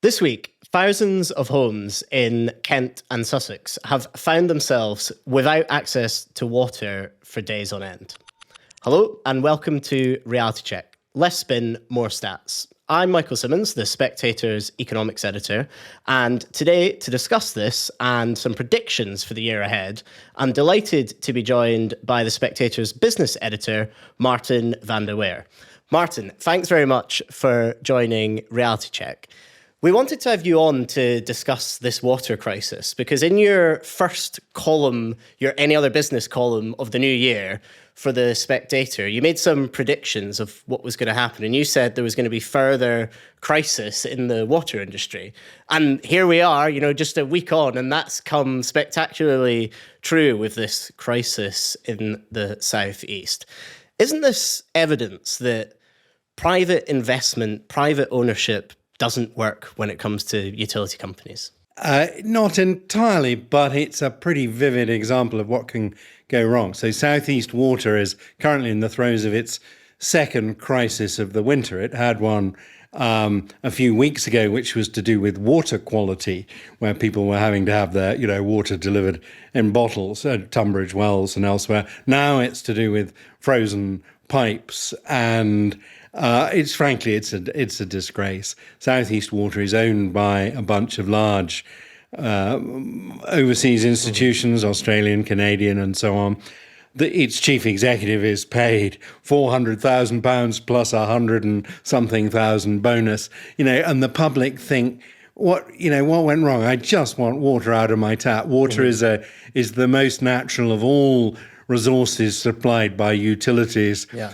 This week, thousands of homes in Kent and Sussex have found themselves without access to water for days on end. Hello, and welcome to Reality Check. Less spin, more stats. I'm Michael Simmons, the Spectator's economics editor, and today, to discuss this and some predictions for the year ahead, I'm delighted to be joined by the Spectator's business editor, Martin Vander Weyer. Martin, thanks very much for joining Reality Check. We wanted to have you on to discuss this water crisis because in your first column, your Any Other Business column of the new year for the Spectator, you made some predictions of what was going to happen. And you said there was going to be further crisis in the water industry. And here we are, just a week on, and that's come spectacularly true with this crisis in the southeast. Isn't this evidence that private investment, private ownership doesn't work when it comes to utility companies? Not entirely, but it's a pretty vivid example of what can go wrong. So Southeast Water is currently in the throes of its second crisis of the winter. It had one a few weeks ago, which was to do with water quality, where people were having to have their water delivered in bottles at Tunbridge Wells and elsewhere. Now it's to do with frozen pipes, and it's a disgrace. Southeast Water is owned by a bunch of large overseas institutions, Australian, Canadian, and so on. Its chief executive is paid £400,000 plus 100 and something thousand bonus. And the public think, what went wrong? I just want water out of my tap. Water is the most natural of all resources supplied by utilities. Yeah.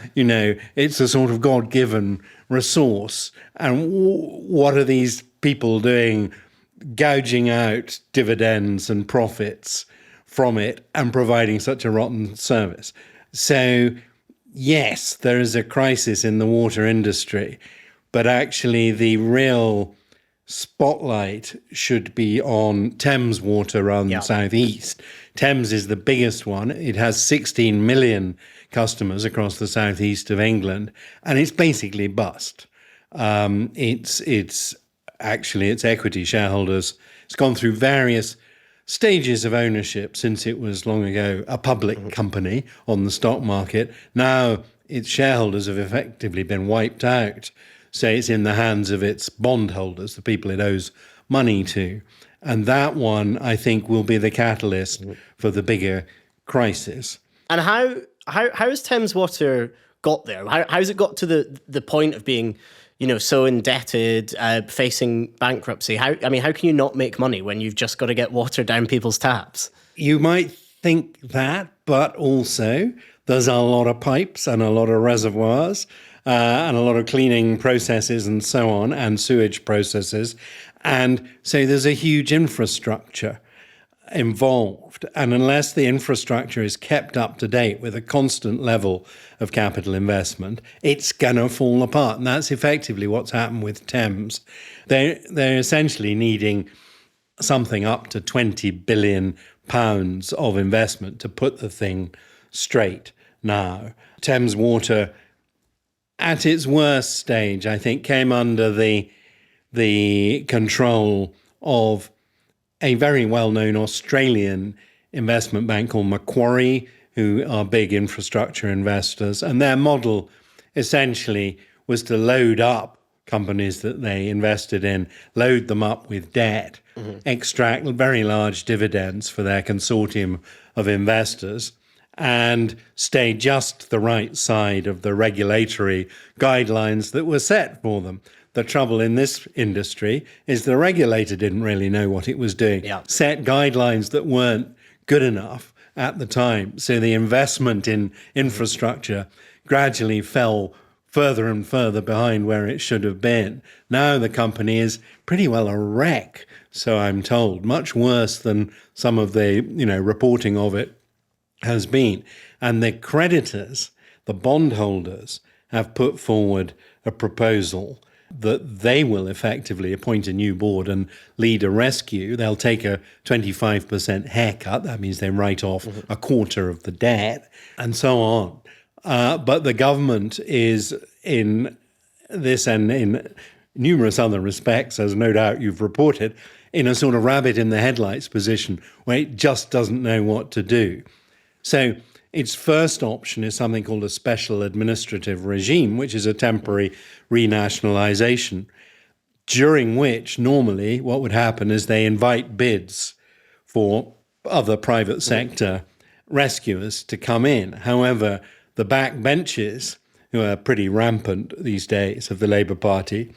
It's a sort of God-given resource. And what are these people doing? Gouging out dividends and profits from it and providing such a rotten service. So, yes, there is a crisis in the water industry, but actually the real spotlight should be on Thames Water rather than Southeast. Thames is the biggest one. It has 16 million customers across the southeast of England, and it's basically bust. It's actually its equity shareholders. It's gone through various stages of ownership since it was long ago a public company on the stock market. Now its shareholders have effectively been wiped out. So it's in the hands of its bondholders, the people it owes money to. And that one, I think, will be the catalyst for the bigger crisis. And how has Thames Water got there? How's it got to the point of being, so indebted, facing bankruptcy? How can you not make money when you've just got to get water down people's taps? You might think that, but also there's a lot of pipes and a lot of reservoirs and a lot of cleaning processes and so on, and sewage processes. And so there's a huge infrastructure involved. And unless the infrastructure is kept up to date with a constant level of capital investment, it's going to fall apart. And that's effectively what's happened with Thames. They're essentially needing something up to £20 billion of investment to put the thing straight now. Thames Water, at its worst stage, I think, came under the control of a very well-known Australian investment bank called Macquarie, who are big infrastructure investors. And their model essentially was to load up companies that they invested in, load them up with debt, extract very large dividends for their consortium of investors, and stay just the right side of the regulatory guidelines that were set for them. The trouble in this industry is the regulator didn't really know what it was doing, set guidelines that weren't good enough at the time. So the investment in infrastructure gradually fell further and further behind where it should have been. Now the company is pretty well a wreck, so I'm told, much worse than some of the reporting of it has been. And the creditors, the bondholders, have put forward a proposal that they will effectively appoint a new board and lead a rescue. They'll take a 25% haircut. That means they write off a quarter of the debt and so on. But the government is in this and in numerous other respects, as no doubt you've reported, in a sort of rabbit in the headlights position where it just doesn't know what to do. So its first option is something called a special administrative regime, which is a temporary renationalisation, during which normally what would happen is they invite bids for other private sector rescuers to come in. However, the backbenches, who are pretty rampant these days of the Labour Party,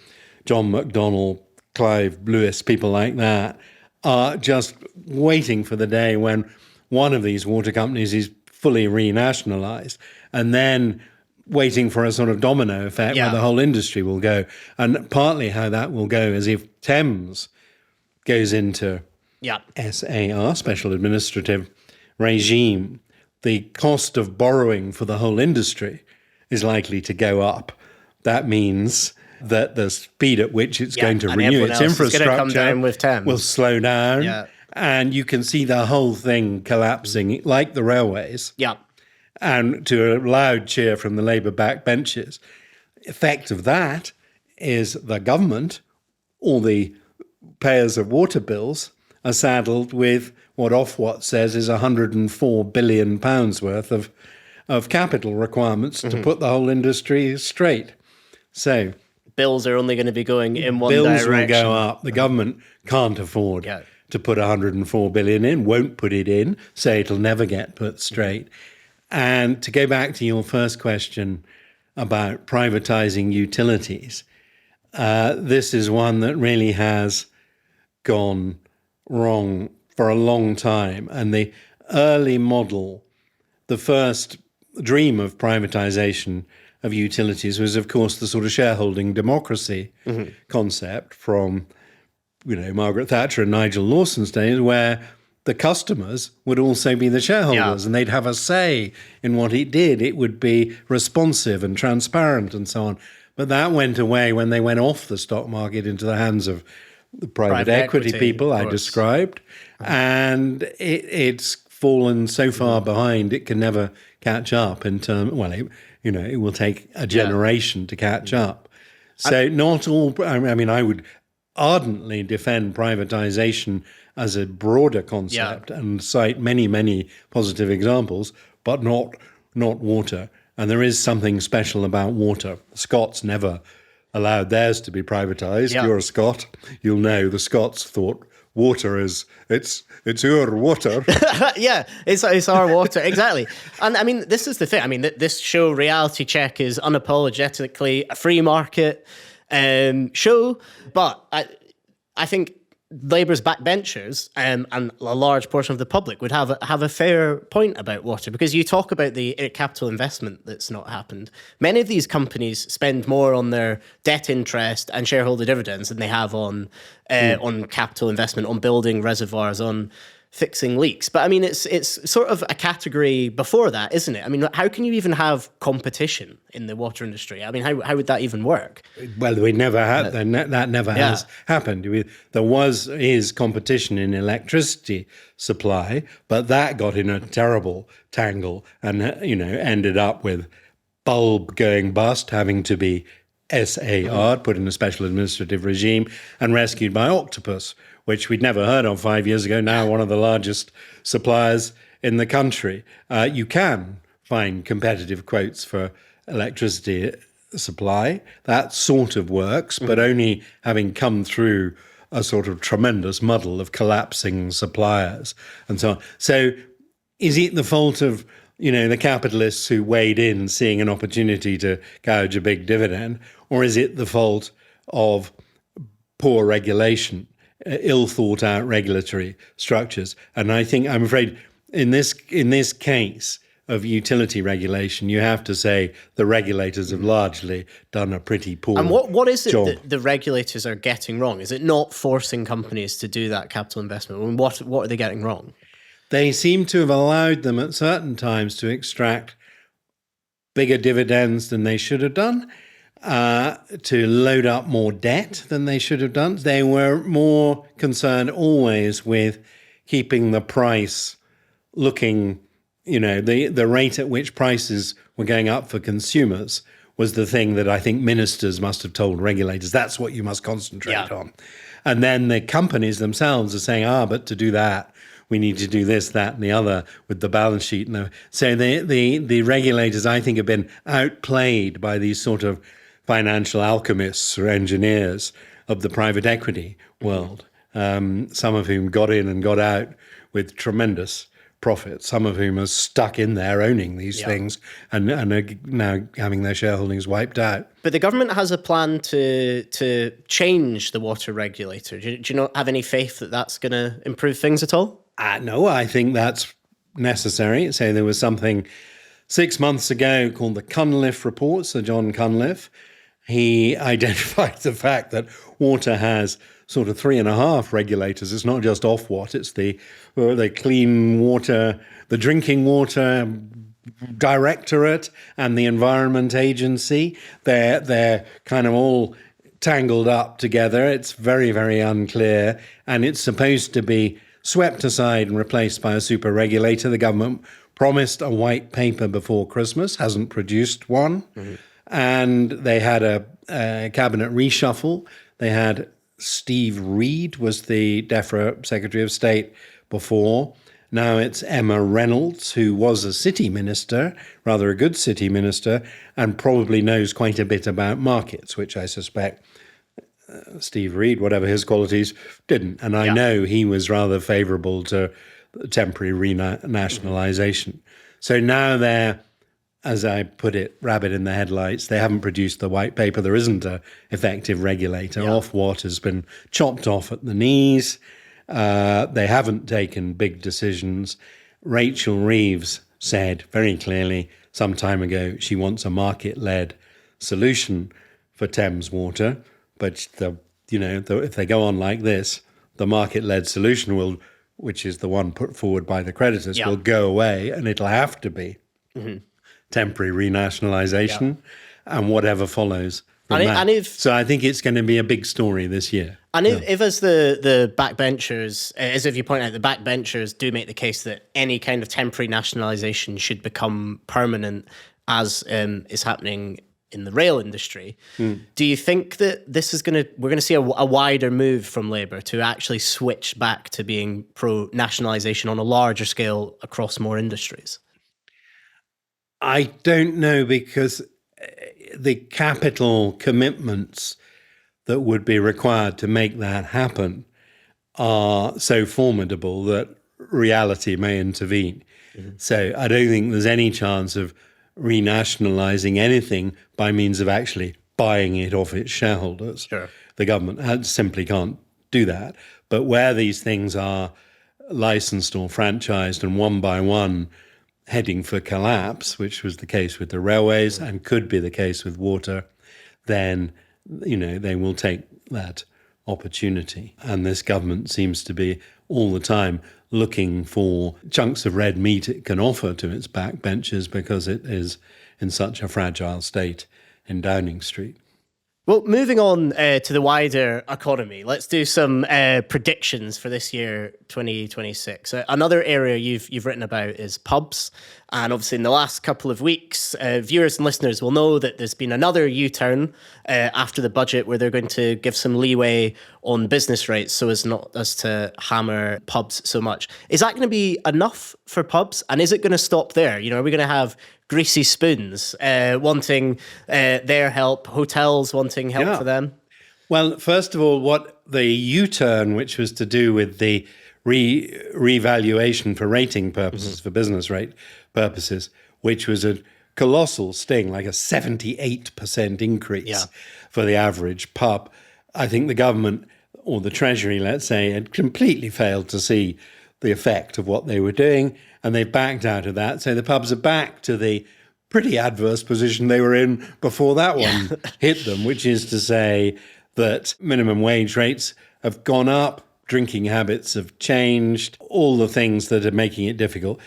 John McDonnell, Clive Lewis, people like that, are just waiting for the day when one of these water companies is fully renationalised, and then waiting for a sort of domino effect where the whole industry will go. And partly how that will go is if Thames goes into SAR, Special Administrative Regime, the cost of borrowing for the whole industry is likely to go up. That means that the speed at which it's going to renew its infrastructure will slow down. Yeah. And you can see the whole thing collapsing like the railways. Yeah. And to a loud cheer from the Labour backbenches. Effect of that is the government, all the payers of water bills, are saddled with what Ofwat says is £104 billion worth of capital requirements to put the whole industry straight. So bills are only going to be going in one direction. Bills will go up. The government can't afford to put 104 billion in, won't put it in, so it'll never get put straight. And to go back to your first question about privatizing utilities, this is one that really has gone wrong for a long time. And the early model, the first dream of privatization of utilities was, of course, the sort of shareholding democracy concept from, Margaret Thatcher and Nigel Lawson's days, where the customers would also be the shareholders and they'd have a say in what it did. It would be responsive and transparent and so on. But that went away when they went off the stock market into the hands of the private equity people I described. And it's fallen so far behind it can never catch up in terms, it will take a generation to catch up. So not all, I would ardently defend privatization as a broader concept and cite many, many positive examples, but not water. And there is something special about water. Scots never allowed theirs to be privatized. You're a Scot. You'll know the Scots thought water is, it's your water. It's our water, exactly. And this is the thing. This show, Reality Check, is unapologetically a free market show, but I think Labour's backbenchers and a large portion of the public would have a fair point about water, because you talk about the capital investment that's not happened. Many of these companies spend more on their debt interest and shareholder dividends than they have on capital investment, on building reservoirs, on fixing leaks. But it's sort of a category before that, isn't it? How can you even have competition in the water industry? How would that even work? Well, we never had that. Never has happened. There is competition in electricity supply, but that got in a terrible tangle and ended up with bulb going bust, having to be SAR, put in a special administrative regime, and rescued by Octopus, which we'd never heard of 5 years ago, now one of the largest suppliers in the country. You can find competitive quotes for electricity supply. That sort of works, but only having come through a sort of tremendous muddle of collapsing suppliers and so on. So is it the fault of the capitalists who weighed in seeing an opportunity to gouge a big dividend, or is it the fault of poor regulation, ill thought out regulatory structures? And I'm afraid in this case of utility regulation, you have to say the regulators have largely done a pretty poor job. And what is it that the regulators are getting wrong? Is it not forcing companies to do that capital investment? What are they getting wrong? They seem to have allowed them at certain times to extract bigger dividends than they should have done, to load up more debt than they should have done. They were more concerned always with keeping the price looking, the rate at which prices were going up for consumers was the thing that I think ministers must have told regulators, that's what you must concentrate Yeah. on. And then the companies themselves are saying, but to do that, we need to do this, that, and the other with the balance sheet. So the regulators, I think, have been outplayed by these sort of financial alchemists or engineers of the private equity world, some of whom got in and got out with tremendous profit, some of whom are stuck in there owning these things and are now having their shareholdings wiped out. But the government has a plan to change the water regulator. Do you not have any faith that that's going to improve things at all? No, I think that's necessary. So there was something 6 months ago called the Cunliffe Report, Sir John Cunliffe. He identified the fact that water has sort of 3.5 regulators. It's not just Ofwat, it's the clean water, the drinking water directorate and the Environment Agency. They're kind of all tangled up together. It's very, very unclear. And it's supposed to be swept aside and replaced by a super regulator. The government promised a white paper before Christmas, hasn't produced one. Mm-hmm. And they had a cabinet reshuffle. They had Steve Reed was the DEFRA Secretary of State before. Now it's Emma Reynolds, who was a city minister, rather a good city minister, and probably knows quite a bit about markets, which I suspect Steve Reed, whatever his qualities, didn't. And I know he was rather favourable to temporary renationalisation. So now they're, as I put it, rabbit in the headlights. They haven't produced the white paper. There isn't an effective regulator. Ofwat has been chopped off at the knees. They haven't taken big decisions. Rachel Reeves said very clearly some time ago she wants a market-led solution for Thames Water. But if they go on like this, the market-led solution will, which is the one put forward by the creditors, will go away, and it'll have to be temporary renationalisation and whatever follows from that. So I think it's going to be a big story this year. And if as the backbenchers, as if you point out, the backbenchers do make the case that any kind of temporary nationalisation should become permanent, as is happening in the rail industry, do you think that this is we're going to see a wider move from Labour to actually switch back to being pro-nationalisation on a larger scale across more industries? I don't know, because the capital commitments that would be required to make that happen are so formidable that reality may intervene. Mm-hmm. So I don't think there's any chance of renationalising anything by means of actually buying it off its shareholders. Sure. The government simply can't do that. But where these things are licensed or franchised and one by one heading for collapse, which was the case with the railways and could be the case with water, then, they will take that opportunity. And this government seems to be all the time looking for chunks of red meat it can offer to its backbenchers because it is in such a fragile state in Downing Street. Well, moving on to the wider economy, let's do some predictions for this year, 2026. Another area you've written about is pubs. And obviously in the last couple of weeks, viewers and listeners will know that there's been another U-turn after the budget where they're going to give some leeway on business rates so as to hammer pubs so much. Is that going to be enough for pubs? And is it going to stop there? Are we going to have greasy spoons wanting their help, hotels wanting help for them? Well, first of all, what the U-turn, which was to do with the revaluation for rating purposes, for business rate purposes, which was a colossal sting, like a 78% increase for the average pub. I think the government or the Treasury, let's say, had completely failed to see the effect of what they were doing, and they backed out of that. So the pubs are back to the pretty adverse position they were in before that one hit them, which is to say that minimum wage rates have gone up, drinking habits have changed, all the things that are making it difficult.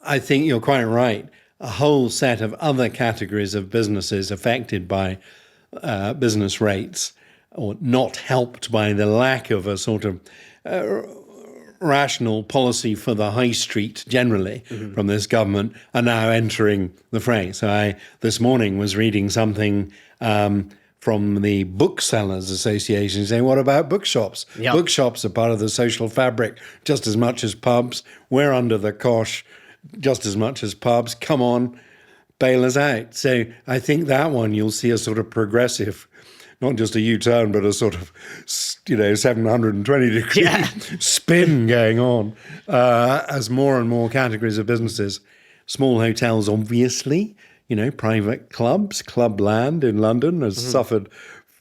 I think you're quite right. A whole set of other categories of businesses affected by business rates, or not helped by the lack of a sort of rational policy for the high street generally from this government are now entering the fray. So I, this morning, was reading something from the Booksellers Association saying, what about bookshops? Yep. Bookshops are part of the social fabric just as much as pubs. We're under the cosh just as much as pubs. Come on, bail us out. So I think that one you'll see a sort of progressive, not just a U-turn, but a sort of, 720-degree spin going on as more and more categories of businesses, small hotels, obviously, private clubs, Clubland in London has suffered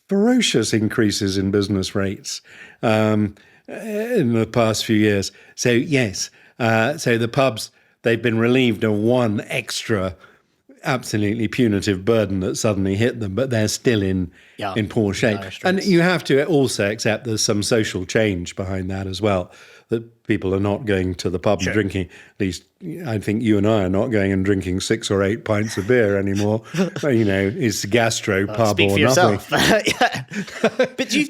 ferocious increases in business rates in the past few years. So, yes, so the pubs, they've been relieved of one extra absolutely punitive burden that suddenly hit them, but they're still in poor shape. And you have to also accept there's some social change behind that as well, that people are not going to the pub and drinking, at least I think you and I are not going and drinking 6 or 8 pints of beer anymore. It's gastro pub speak or for nothing. Yourself. But do you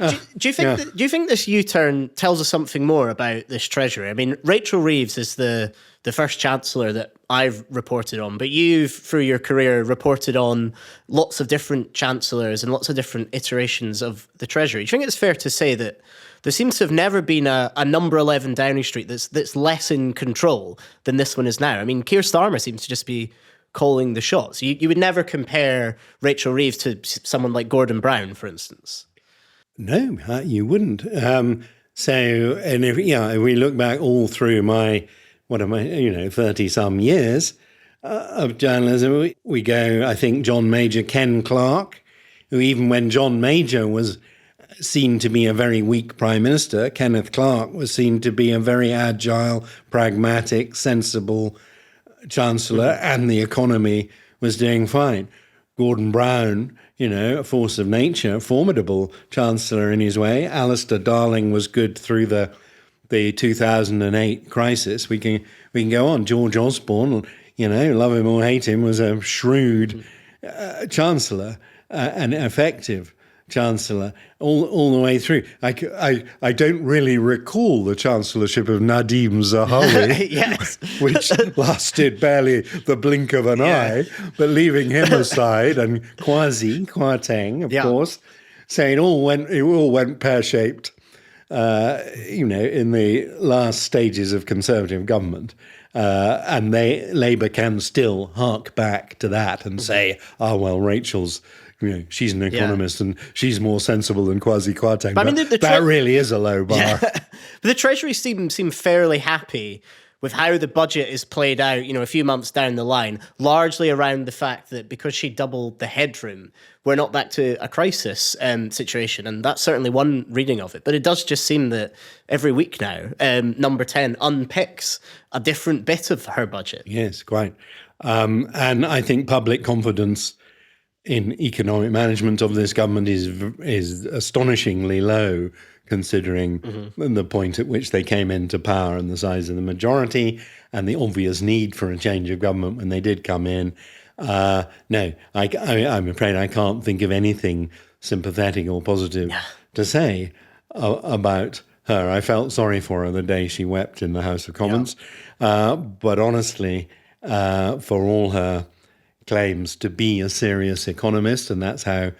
think this U-turn tells us something more about this Treasury? I mean, Rachel Reeves is the first Chancellor that I've reported on, but you've, through your career, reported on lots of different Chancellors and lots of different iterations of the Treasury. Do you think it's fair to say that there seems to have never been a number 11 Downing Street that's less in control than this one is now? I mean, Keir Starmer seems to just be calling the shots. You would never compare Rachel Reeves to someone like Gordon Brown, for instance. No, you wouldn't. And if we look back all through my 30-some years of journalism, we go, I think, John Major, Ken Clarke, who even when John Major was seen to be a very weak prime minister, Kenneth Clarke was seen to be a very agile, pragmatic, sensible chancellor, and the economy was doing fine. Gordon Brown, a force of nature, formidable chancellor in his way. Alistair Darling was good through the 2008 crisis. We can go on. George Osborne, love him or hate him, was a shrewd chancellor, an effective chancellor all the way through. I don't really recall the chancellorship of Nadim Zahawi, which lasted barely the blink of an eye, but leaving him aside, and Kwarteng, of course, saying it all went pear-shaped, in the last stages of Conservative government. And Labour can still hark back to that and say, Rachel's, she's an economist and she's more sensible than Kwasi Kwarteng. But I mean, that really is a low bar. Yeah. But the Treasury seem fairly happy with how the budget is played out, a few months down the line, largely around the fact that because she doubled the headroom, we're not back to a crisis situation. And that's certainly one reading of it. But it does just seem that every week now, Number 10 unpicks a different bit of her budget. Yes, quite. And I think public confidence in economic management of this government is astonishingly low, considering the point at which they came into power and the size of the majority and the obvious need for a change of government when they did come in. No, I'm afraid I can't think of anything sympathetic or positive to say about her. I felt sorry for her the day she wept in the House of Commons. But honestly, for all her claims to be a serious economist, and that's how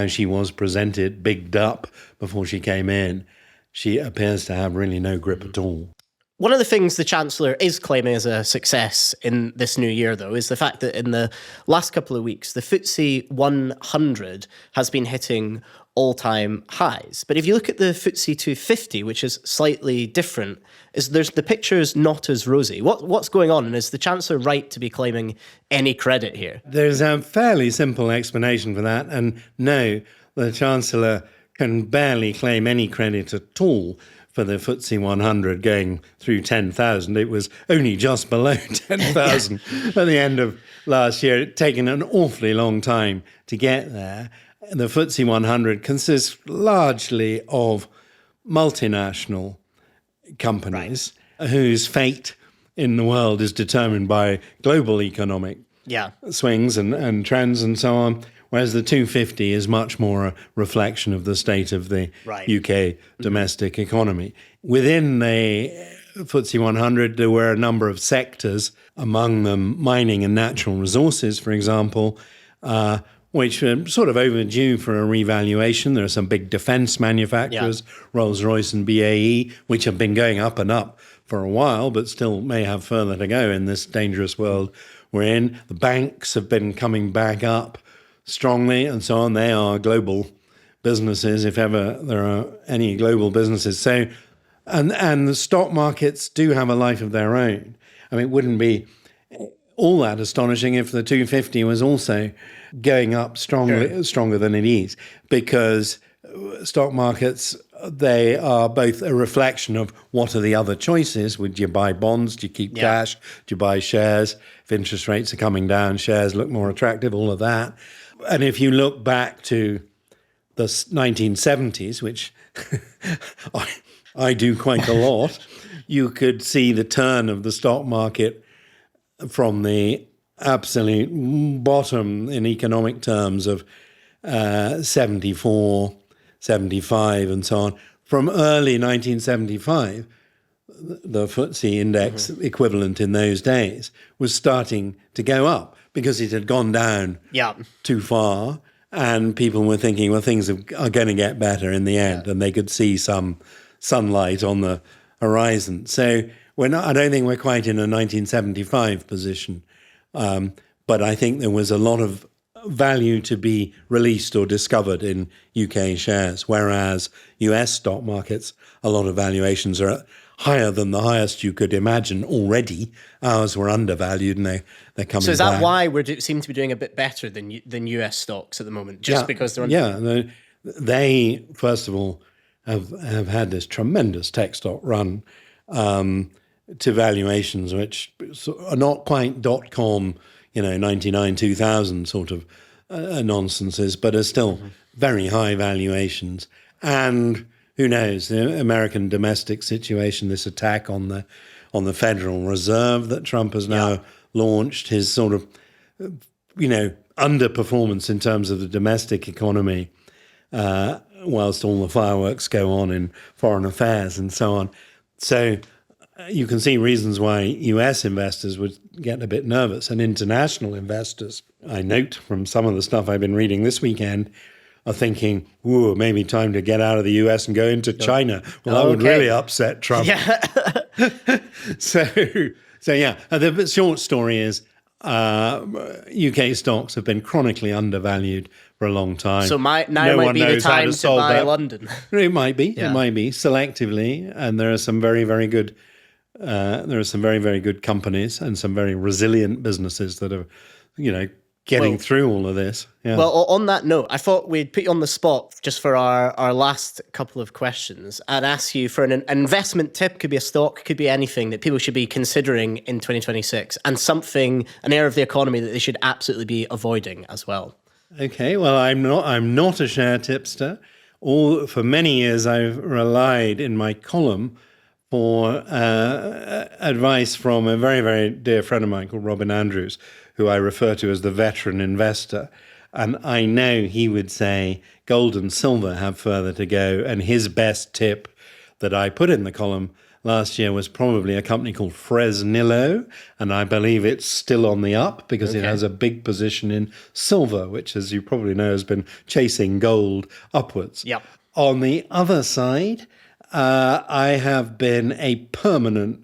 she was presented, bigged up before she came in, she appears to have really no grip at all. One of the things the Chancellor is claiming as a success in this new year, though, is the fact that in the last couple of weeks, the FTSE 100 has been hitting all-time highs. But if you look at the FTSE 250, which is slightly different, the picture is not as rosy. What's going on, and is the Chancellor right to be claiming any credit here? There's a fairly simple explanation for that, and no, the Chancellor can barely claim any credit at all for the FTSE 100 going through 10,000. It was only just below 10,000 at the end of last year. It'd taken an awfully long time to get there. The FTSE 100 consists largely of multinational companies whose fate in the world is determined by global economic swings and trends and so on, whereas the 250 is much more a reflection of the state of the Right. UK domestic economy. Within the FTSE 100, there were a number of sectors, among them mining and natural resources, for example, which are sort of overdue for a revaluation. There are some big defence manufacturers, Rolls-Royce and BAE, which have been going up and up for a while, but still may have further to go in this dangerous world we're in. The banks have been coming back up strongly and so on. They are global businesses, if ever there are any global businesses. So, and the stock markets do have a life of their own. I mean, it wouldn't be all that astonishing if the 250 was also going up stronger than it is, because stock markets, they are both a reflection of what are the other choices. Would you buy bonds? Do you keep cash? Do you buy shares? If interest rates are coming down, shares look more attractive, all of that. And if you look back to the 1970s, which I do quite a lot, you could see the turn of the stock market from the absolute bottom in economic terms of 74, 75 and so on. From early 1975, the FTSE index equivalent in those days was starting to go up because it had gone down too far, and people were thinking, well, things are going to get better in the end, and they could see some sunlight on the horizon. So I don't think we're quite in a 1975 position, but I think there was a lot of value to be released or discovered in UK shares, whereas US stock markets, a lot of valuations are higher than the highest you could imagine already. Ours were undervalued, and they're coming back. So is that why we seem to be doing a bit better than US stocks at the moment, just because they're undervalued? Yeah, they first of all have had this tremendous tech stock run to valuations which are not quite .com, 99, 2000 sort of nonsenses, but are still very high valuations. And who knows, the American domestic situation, this attack on the Federal Reserve that Trump has now launched, his sort of, underperformance in terms of the domestic economy, whilst all the fireworks go on in foreign affairs and so on. So you can see reasons why US investors would get a bit nervous, and international investors, I note from some of the stuff I've been reading this weekend, are thinking, ooh, maybe time to get out of the US and go into China. Well, that would really upset Trump. Yeah. So yeah, the short story is UK stocks have been chronically undervalued for a long time. So now might be the time to buy London. It might be. It might be selectively, and there are some very, very good. There are some very, very good companies and some very resilient businesses that are, getting through all of this. Yeah. Well, on that note, I thought we'd put you on the spot just for our last couple of questions and ask you for an investment tip. Could be a stock, could be anything that people should be considering in 2026, and an area of the economy that they should absolutely be avoiding as well. Okay, well, I'm not a share tipster. For many years, I've relied in my column for advice from a very, very dear friend of mine called Robin Andrews, who I refer to as the veteran investor. And I know he would say gold and silver have further to go. And his best tip that I put in the column last year was probably a company called Fresnillo. And I believe it's still on the up because it has a big position in silver, which, as you probably know, has been chasing gold upwards. Yep. On the other side, I have been a perma-bear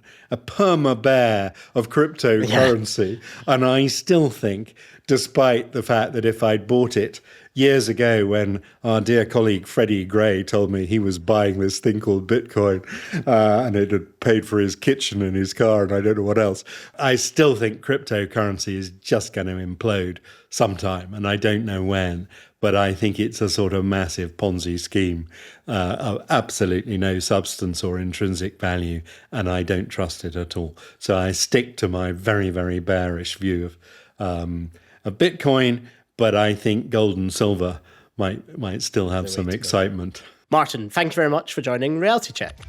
of cryptocurrency. And I still think, despite the fact that if I'd bought it years ago when our dear colleague Freddie Gray told me he was buying this thing called Bitcoin and it had paid for his kitchen and his car and I don't know what else, I still think cryptocurrency is just going to implode sometime, and I don't know when. But I think it's a sort of massive Ponzi scheme of absolutely no substance or intrinsic value, and I don't trust it at all. So I stick to my very, very bearish view of Bitcoin, but I think gold and silver might still have some excitement. Martin, thank you very much for joining Reality Check.